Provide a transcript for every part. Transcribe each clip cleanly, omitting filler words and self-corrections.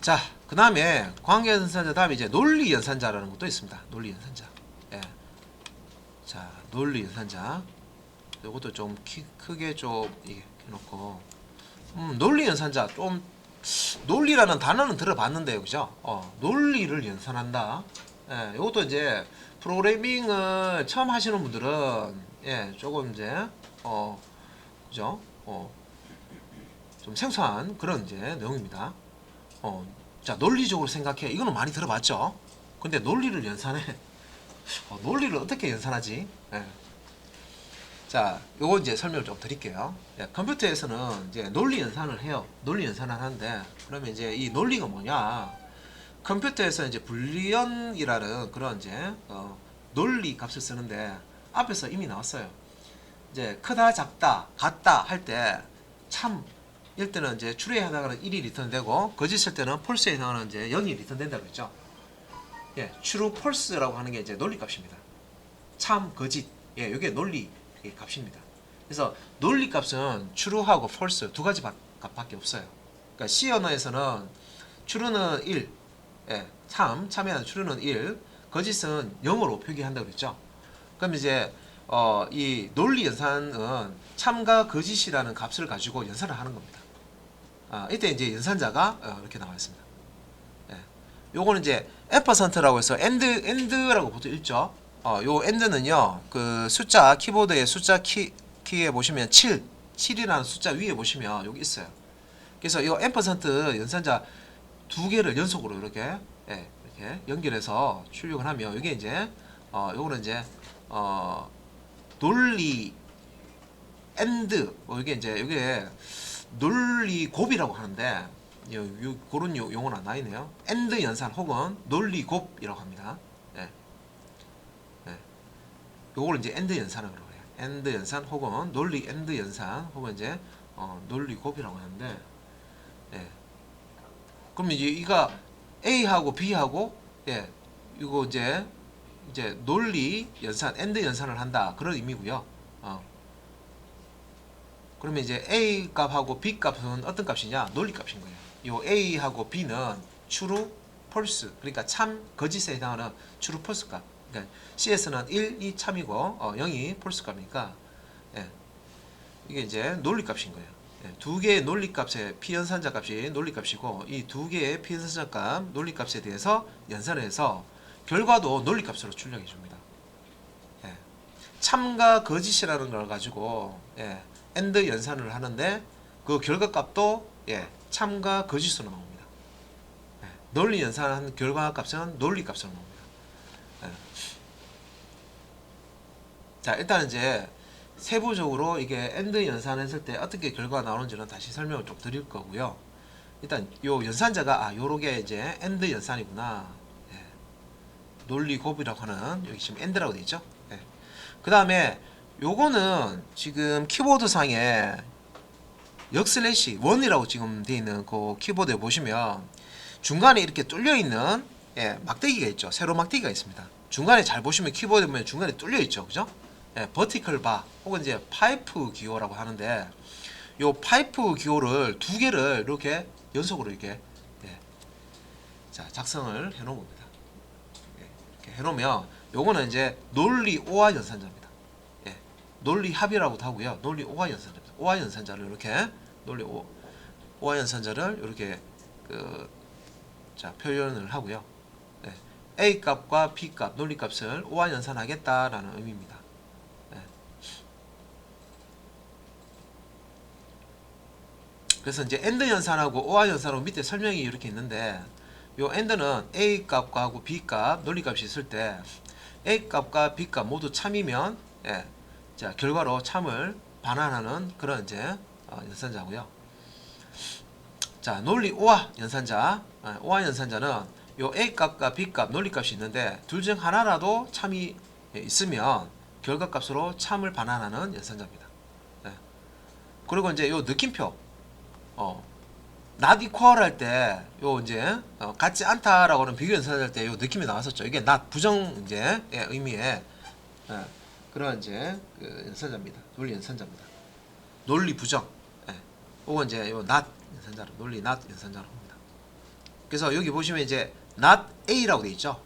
자, 그 다음에 관계연산자 다음에 이제 논리연산자라는 것도 있습니다. 논리연산자. 예. 자, 논리연산자. 이것도 좀 크게 좀 이게 해놓고. 논리연산자 좀 논리라는 단어는 들어봤는데요, 그죠? 논리를 연산한다. 예, 이것도 이제 프로그래밍을 처음 하시는 분들은 예, 조금 이제 그죠? 좀 생소한 그런 이제 내용입니다. 자, 논리적으로 생각해. 이거는 많이 들어봤죠? 근데 논리를 연산해. 논리를 어떻게 연산하지? 예. 자, 요거 이제 설명을 좀 드릴게요. 예, 컴퓨터에서는 이제 논리 연산을 해요. 논리 연산을 하는데, 그러면 이제 이 논리가 뭐냐? 컴퓨터에서 이제 불리언이라는 그런 이제, 논리 값을 쓰는데, 앞에서 이미 나왔어요. 이제 크다, 작다, 같다 할 때, 참, 일 때는 이제 true에 해당하는 1이 리턴되고, 거짓일 때는 false에 해당하는 이제 0이 리턴된다고 했죠. 예, true, false라고 하는 게 이제 논리 값입니다. 참, 거짓. 예, 이게 논리 값입니다. 그래서 논리 값은 true하고 false 두 가지 값밖에 없어요. 그러니까 C 언어에서는 true는 1, 예, 참에 대한 true는 1, 거짓은 0으로 표기한다고 그랬죠. 그럼 이제 이 논리 연산은 참과 거짓이라는 값을 가지고 연산을 하는 겁니다. 이때 이제 연산자가 이렇게 나와 있습니다. 예. 요거는 이제 ampersand라고 해서 and라고 보통 읽죠. 요 and는요, 그 숫자, 키보드의 숫자 키에 보시면 7이라는 숫자 위에 보시면 여기 있어요. 그래서 이 ampersand 연산자 두 개를 연속으로 이렇게, 예, 이렇게 연결해서 출력을 하면 이게 이제, 요거는 이제, 논리 and, 이게 이제, 이게 논리 곱이라고 하는데, 그런 용어는 안 나이네요. and 연산 혹은 논리 곱이라고 합니다. 예. 예. 요걸 이제 and 연산을 그래요. and 연산 혹은 논리 and 연산 혹은 이제 논리 곱이라고 하는데, 예. 그럼 이제 이가 A하고 B하고, 예, 이거 이제 논리 연산 and 연산을 한다 그런 의미고요. 그러면 이제 A 값하고 B 값은 어떤 값이냐? 논리 값인 거예요. 요 A하고 B는 true, false, 그러니까 참, 거짓에 해당하는 true, false 값. 그러니까 C에서는 1, 2 참이고 0이 false 값이니까, 예, 이게 이제 논리 값인 거예요. 예, 두 개의 논리 값의 피연산자 값이 논리 값이고 이 두 개의 피연산자 값 논리 값에 대해서 연산을 해서 결과도 논리 값으로 출력해 줍니다. 예, 참과 거짓이라는 걸 가지고, 예, and 연산을 하는데 그 결과값도, 예, 참과 거짓으로 나옵니다. 예, 논리 연산한 결과값은 논리 값으로 나옵니다. 예. 자, 일단 이제 세부적으로 이게 and 연산했을 때 어떻게 결과가 나오는지는 다시 설명을 좀 드릴 거고요. 일단 요 연산자가 요렇게 이제 and 연산이구나. 예. 논리 곱이라고 하는, 여기 지금 and라고 되어 있죠. 예. 그 다음에 요거는 지금 키보드 상에 역슬래시 1이라고 지금 되어 있는 그 키보드에 보시면 중간에 이렇게 뚫려 있는, 예, 막대기가 있죠. 세로 막대기가 있습니다. 중간에 잘 보시면 키보드 보면 중간에 뚫려 있죠. 그죠? 예, 버티컬 바 혹은 이제 파이프 기호라고 하는데 요 파이프 기호를 두 개를 이렇게 연속으로 이렇게, 예, 자, 작성을 해 놓은 겁니다. 예, 이렇게 해 놓으면 요거는 이제 논리 오화 연산자입니다. 예, 논리 합이라고도 하고요. 논리 오화 연산자입니다. 오화 연산자를 이렇게 논리 오화 연산자를 이렇게 자, 표현을 하고요. 예, A 값과 B 값 논리 값을 오화 연산하겠다라는 의미입니다. 예. 그래서 이제 AND 연산하고 OR 연산하고 밑에 설명이 이렇게 있는데 요 AND는 A 값과 B 값 논리 값이 있을 때 A 값과 B 값 모두 참이면, 예, 자, 결과로 참을 반환하는 그런 이제 연산자고요. 자, 논리 OR 연산자, OR 연산자는 요 A 값과 B 값 논리 값이 있는데 둘 중 하나라도 참이 있으면 결과 값으로 참을 반환하는 연산자입니다. 예. 그리고 이제 요 느낌표, not equal 할 때, 요 이제, 같지 않다라고 하는 비교 연산할 때 요 느낌이 나왔었죠. 이게 not 부정 이제, 예, 의미의, 예, 그런 이제 그 연산자입니다. 논리 연산자입니다. 논리 부정, 예, 혹은 이제 요 not 연산자로, 논리 not 연산자로 합니다. 그래서 여기 보시면 이제 not A라고 돼 있죠.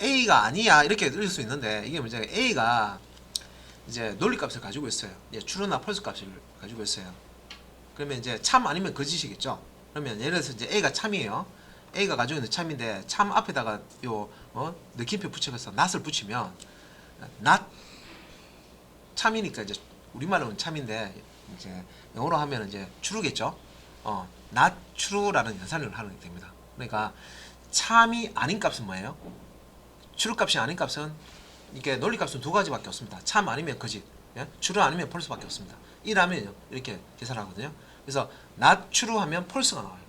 A가 아니야 이렇게 읽을 수 있는데 이게 문제가 A가 이제 논리값을 가지고 있어요. true나 false 값을 가지고 있어요. 그러면 이제 참 아니면 거짓이겠죠. 그러면 예를 들어서 이제 A가 참이에요. A가 가지고 있는 참인데 참 앞에다가 요 느낌표 붙여서 not을 붙이면 not 참이니까 이제 우리말로는 참인데 이제 영어로 하면 이제 true겠죠. not true라는 연산을 하는 게 됩니다. 그러니까 참이 아닌 값은 뭐예요? true 값이 아닌 값은 이게 논리 값은 두 가지밖에 없습니다. 참 아니면 거짓, true 아니면 false밖에 없습니다. 이라면 이렇게 계산하거든요. 그래서 not true 하면 false가 나와요.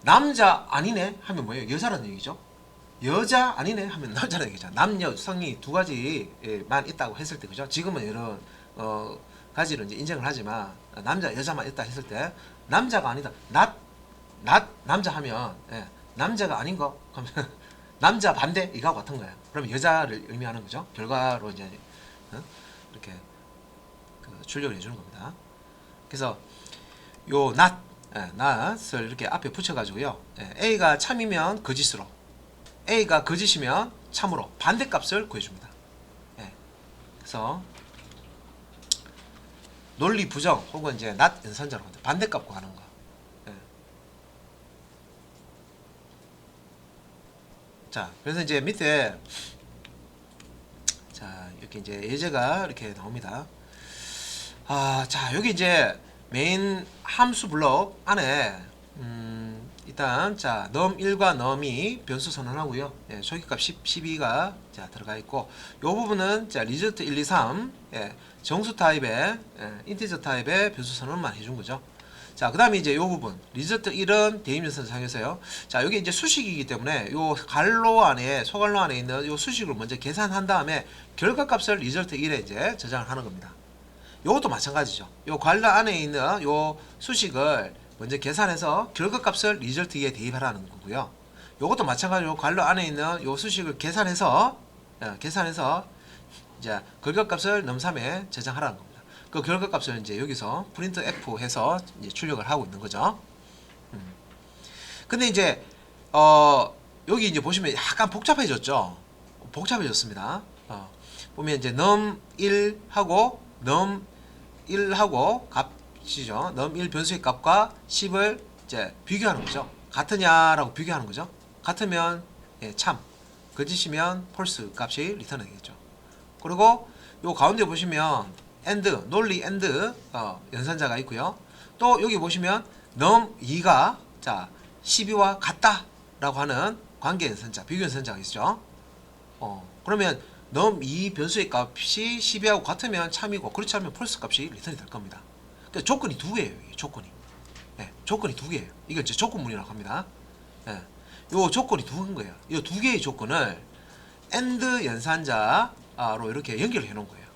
남자 아니네 하면 뭐예요? 여자라는 얘기죠. 여자 아니네 하면 남자라는 얘기죠. 남녀 성이 두 가지만 있다고 했을 때 그죠? 지금은 여러 가지를 이제 인정을 하지만 남자 여자만 있다 했을 때 남자가 아니다. not 남자 하면 남자가 아닌 거 그러면 남자 반대 이거하고 같은 거예요. 그러면 여자를 의미하는 거죠. 결과로 이제 이렇게 출력을 해주는 겁니다. 그래서 요 not을 이렇게 앞에 붙여가지고요. A가 참이면 거짓으로, A가 거짓이면 참으로 반대값을 구해줍니다. 그래서 논리 부정 혹은 이제 not 연산자로 반대값 구하는 거. 자, 그래서 이제 밑에 자 이렇게 이제 예제가 이렇게 나옵니다. 자 여기 이제 메인 함수 블록 안에 일단 자 num1과 num2 변수 선언하고요. 초기값 12가 자 들어가 있고 요 부분은 자 result 1, 2, 3 정수 타입의 인티저 타입의 변수 선언만 해준 거죠. 자, 그 다음에 이제 요 부분 result 1은 대입연산상에서요. 자, 여기 이제 수식이기 때문에 요 갈로 안에 소갈로 안에 있는 요 수식을 먼저 계산한 다음에 결과값을 result 1에 이제 저장을 하는 겁니다. 요것도 마찬가지죠. 요 갈로 안에 있는 요 수식을 먼저 계산해서 결과값을 result 2에 대입하라는 거고요. 요것도 마찬가지로 갈로 안에 있는 요 수식을 계산해서 이제 결과값을 num3에 저장하라는 겁니다. 그 결과값을 이제 여기서 프린트 F 해서 이제 출력을 하고 있는 거죠. 근데 이제 여기 이제 보시면 약간 복잡해졌죠. 복잡해졌습니다. 보면 이제 num1하고 num1하고 값이죠. num1 변수의 값과 10을 이제 비교하는 거죠. 같으냐라고 비교하는 거죠. 같으면 참, 거짓이면 false 값이 리턴 되겠죠. 그리고 요 가운데 보시면 and, 논리 and 연산자가 있고요. 또 여기 보시면 num2가 자 12와 같다 라고 하는 관계 연산자, 비교 연산자가 있죠. 그러면 num2 변수의 값이 12하고 같으면 참이고 그렇지 않으면 false 값이 리턴이 될 겁니다. 그러니까 조건이 두 개예요. 조건이. 조건이 두 개예요. 이걸 이제 조건문이라고 합니다. 요 조건이 두 개인 거예요. 이 두 개의 조건을 and 연산자로 이렇게 연결해 놓은 거예요.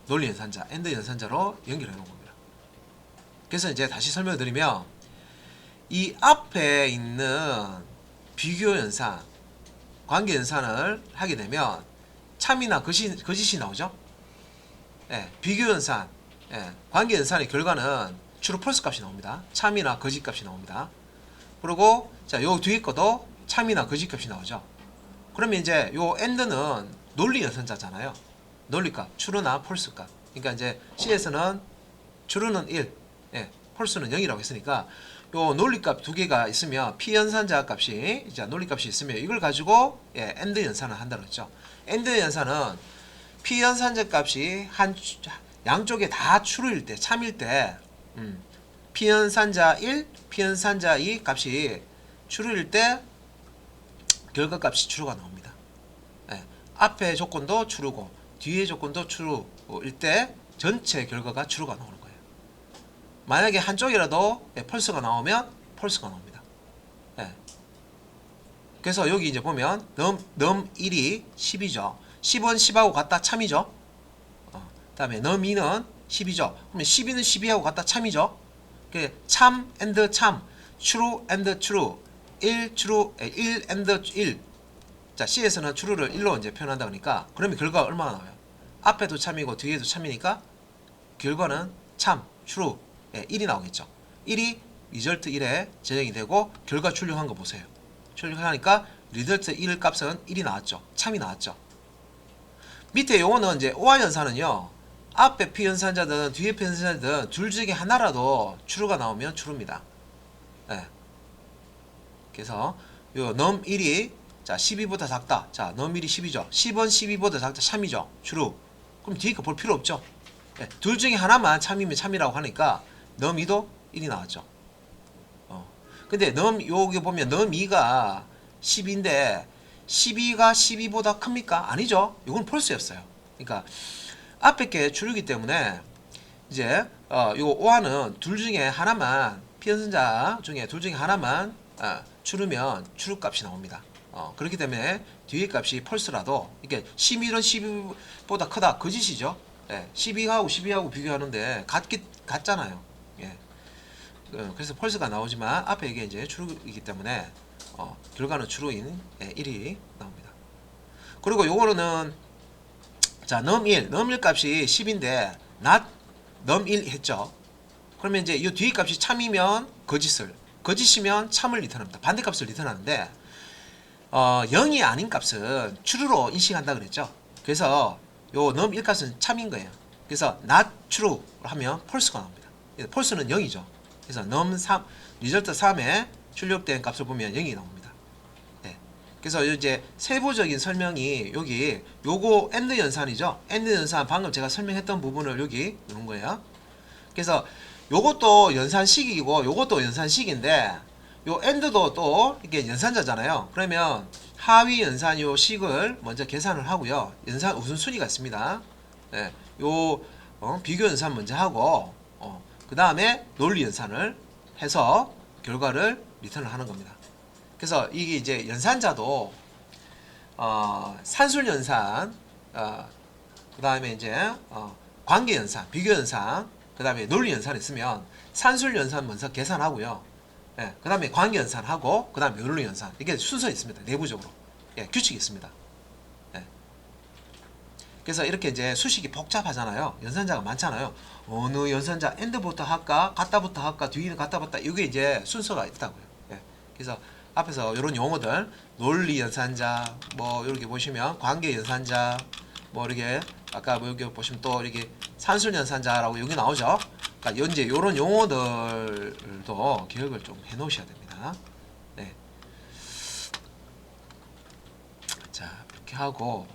논리 연산자, and 연산자로 연결해 놓은 겁니다. 그래서 이제 다시 설명을 드리면 이 앞에 있는 비교 연산, 관계 연산을 하게 되면 참이나 거짓이 나오죠. 비교 연산, 관계 연산의 결과는 true, false 값이 나옵니다. 참이나 거짓 값이 나옵니다. 그리고 자, 요 뒤에 것도 참이나 거짓 값이 나오죠. 그러면 이제 요 and는 논리 연산자잖아요. 논리값, true나 false 값. 그러니까 이제 C에서는 true는 1, false는 0이라고 했으니까 요 논리값 두 개가 있으면 P 연산자 값이 이제 논리값이 있으면 이걸 가지고 and 연산을 한다고 했죠. and 연산은 P 연산자 값이 양쪽에 다 true일 때, 참일 때, P 연산자 1, P 연산자 2 값이 true일 때 결과값이 true가 나옵니다. 앞에 조건도 true고 뒤에 조건도 true일 때 전체 결과가 true가 나오는 거예요. 만약에 한쪽이라도 false가 나오면 false가 나옵니다. 그래서 여기 이제 보면 num1이 10이죠. 10은 10하고 같다 참이죠. 그 다음에 num2는 10이죠. 그러면 12는 12하고 같다 참이죠. 참 and 참, true and true, 1 and 1. 자, C에서는 true를 1로 이제 표현한다 그러니까 그러면 결과가 얼마나 나와요? 앞에도 참이고 뒤에도 참이니까 결과는 참, true, 1이 나오겠죠. 1이 리절트 1에 저장이 되고 결과 출력한 거 보세요. 출력하니까 리절트 1 값은 1이 나왔죠. 참이 나왔죠. 밑에 요거는 이제 OR 연산은요. 앞에 P 연산자든 뒤에 P 연산자든 둘 중에 하나라도 true가 나오면 true입니다. 네. 그래서 요 num 1이 자 12보다 작다. 자 num 1이 10이죠. 10은 12보다 작다. 참이죠. true. 그럼 뒤에 거 볼 필요 없죠. 네. 둘 중에 하나만 참이면 참이라고 하니까 num 2도 1이 나왔죠. 근데 num 여기 보면 num 2가 10인데 12가 12보다 큽니까? 아니죠. 이건 false였어요. 그러니까 앞에 게 true이기 때문에 이제 요 OR는 둘 중에 하나만 피연산자 중에 둘 중에 하나만 true면 true 값이 나옵니다. 그렇기 때문에 뒤에 값이 false라도 이게 11은 12보다 크다 거짓이죠. 예, 12하고 12하고 비교하는데 같잖아요. 예. 그래서 false가 나오지만 앞에 이게 이제 true이기 때문에 결과는 true인 1이 나옵니다. 그리고 요거는 자 num 1 값이 10인데 not num 1 했죠. 그러면 이제 이 뒤에 값이 참이면 거짓이면 참을 리턴합니다. 반대값을 리턴하는데 0이 아닌 값은 true로 인식한다 그랬죠. 그래서 요 num 1 값은 참인 거예요. 그래서 not true 하면 false가 나옵니다. false는 0이죠. 그래서 num 3 리절트 3에 출력된 값을 보면 0이 나옵니다. 네. 그래서 이제 세부적인 설명이 여기 요거 AND 연산이죠. AND 연산 방금 제가 설명했던 부분을 여기 놓은 거예요. 그래서 요것도 연산식이고 요것도 연산식인데 요 AND도 또 이게 연산자잖아요. 그러면 하위 연산 요 식을 먼저 계산을 하고요. 연산 우선순위가 있습니다. 네. 요 비교 연산 먼저 하고 그 다음에 논리 연산을 해서 결과를 리턴을 하는 겁니다. 그래서 이게 이제 연산자도 산술 연산, 그 다음에 이제 관계 연산, 비교 연산, 그 다음에 논리 연산 있으면 산술 연산 먼저 계산하고요. 예, 그 다음에 관계 연산하고 그 다음에 논리 연산 이게 순서 있습니다. 내부적으로 규칙이 있습니다. 예. 그래서 이렇게 이제 수식이 복잡하잖아요. 연산자가 많잖아요. 어느 연산자 AND부터 할까, 같다부터 할까, 뒤는 같다부터 이게 이제 순서가 있다고요. 예. 그래서 앞에서 이런 용어들 논리 연산자 뭐 이렇게 보시면 관계 연산자 뭐 이렇게 아까 뭐 여기 보시면 또 이렇게 산술 연산자라고 여기 나오죠. 그러니까 이제 이런 용어들도 기억을 좀 해놓으셔야 됩니다. 네. 자 이렇게 하고